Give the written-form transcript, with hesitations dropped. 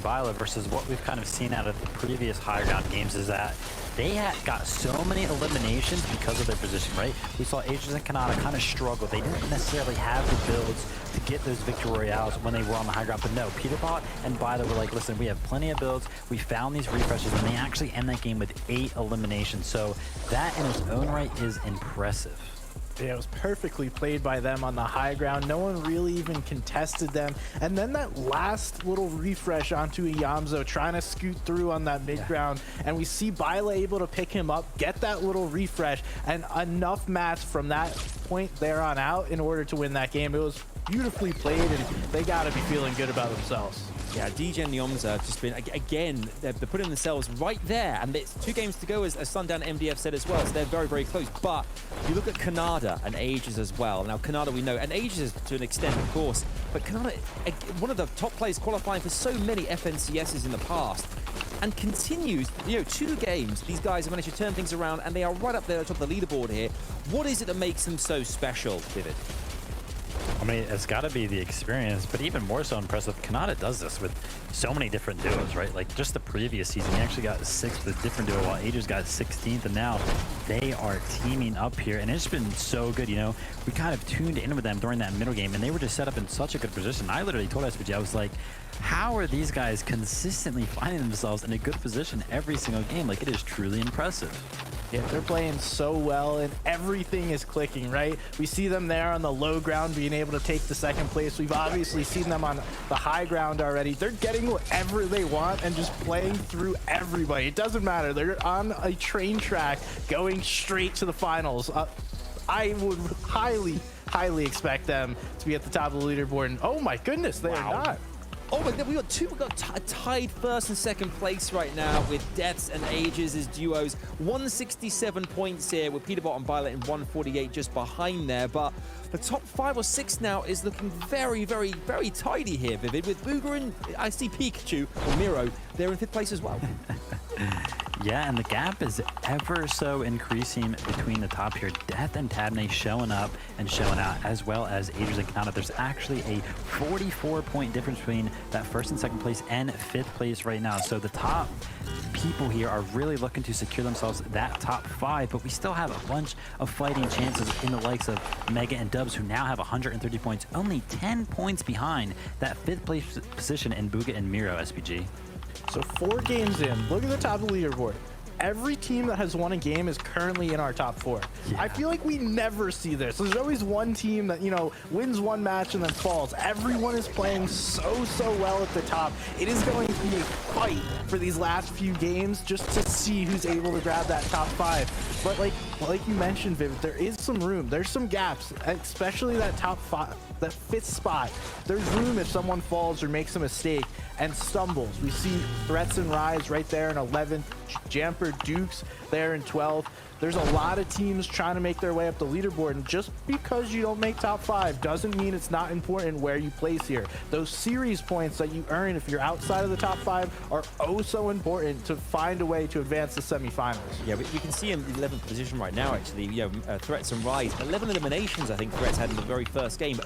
Violet versus what we've kind of seen out of the previous higher ground games is that they had got so many eliminations because of their position, right? We saw Aegis and Kanata kind of struggle. They didn't necessarily have the builds to get those victory royales when they were on the high ground. But no, Peterbot and Violet were like, listen, we have plenty of builds. We found these refreshes, and they actually end that game with 8 eliminations. So that in its own right is impressive. Yeah, it was perfectly played by them on the high ground. No one really even contested them. And then that last little refresh onto Iyamzo trying to scoot through on that mid ground. And we see Bila able to pick him up, get that little refresh, and enough mats from that point there on out in order to win that game. It was beautifully played, and they got to be feeling good about themselves. Yeah, DJ and Iyamzo have just been, again, they're putting themselves right there. And it's 2 games to go, as Sundown MDF said as well, so they're very, very close. But you look at Kanada and Aegis as well. Now, Kanada we know, and Aegis to an extent, of course, but Kanada, one of the top players qualifying for so many FNCSs in the past, and continues, 2 games, these guys have managed to turn things around, and they are right up there at the top of the leaderboard here. What is it that makes them so special, Vivid? I mean, it's got to be the experience, but even more so impressive, Kanata does this with so many different duos, right? Like, just the previous season, he actually got 6th with a different duo, while Aegis got 16th, and now they are teaming up here, and it's been so good, We kind of tuned in with them during that middle game, and they were just set up in such a good position. I literally told SPG, I was like, how are these guys consistently finding themselves in a good position every single game? Like, it is truly impressive. Yeah, they're playing so well, and everything is clicking, right? We see them there on the low ground being able to take the 2nd place. We've obviously seen them on the high ground already. They're getting whatever they want and just playing through everybody. It doesn't matter. They're on a train track going straight to the finals. I would highly expect them to be at the top of the leaderboard. And oh my goodness, they are not. Oh my god, we got tied 1st and 2nd place right now with Deaths and Aegis as duos. 167 points here with Peterbot and Violet in 148 just behind there. But the top 5 or 6 now is looking very, very, very tidy here, Vivid. With Booger and I see Pikachu or Miro, they're in 5th place as well. Yeah, and the gap is ever so increasing between the top here. Death and Tabney showing up and showing out, as well as Aegis and Kanata. There's actually a 44-point difference between that 1st and 2nd place and 5th place right now. So the top people here are really looking to secure themselves that top 5, but we still have a bunch of fighting chances in the likes of Mega and Dubs, who now have 130 points, only 10 points behind that 5th place position in Booga and Miro, SPG. So 4 games in, look at the top of the leaderboard. Every team that has won a game is currently in our top 4. Yeah. I feel like we never see this. There's always one team that, wins one match and then falls. Everyone is playing so well at the top. It is going to be a fight for these last few games just to see who's able to grab that top 5. But like you mentioned, Vivid, there is some room. There's some gaps, especially that top 5, that 5th spot. There's room if someone falls or makes a mistake and stumbles. We see Threats and Rise right there in 11th, Jamper Dukes there in 12th. There's a lot of teams trying to make their way up the leaderboard, and just because you don't make top 5 doesn't mean it's not important where you place here. Those series points that you earn if you're outside of the top 5 are oh so important to find a way to advance the semifinals. Yeah, we can see in 11th position right now, actually. Threats and Rise. 11 eliminations, I think, Threats had in the very first game.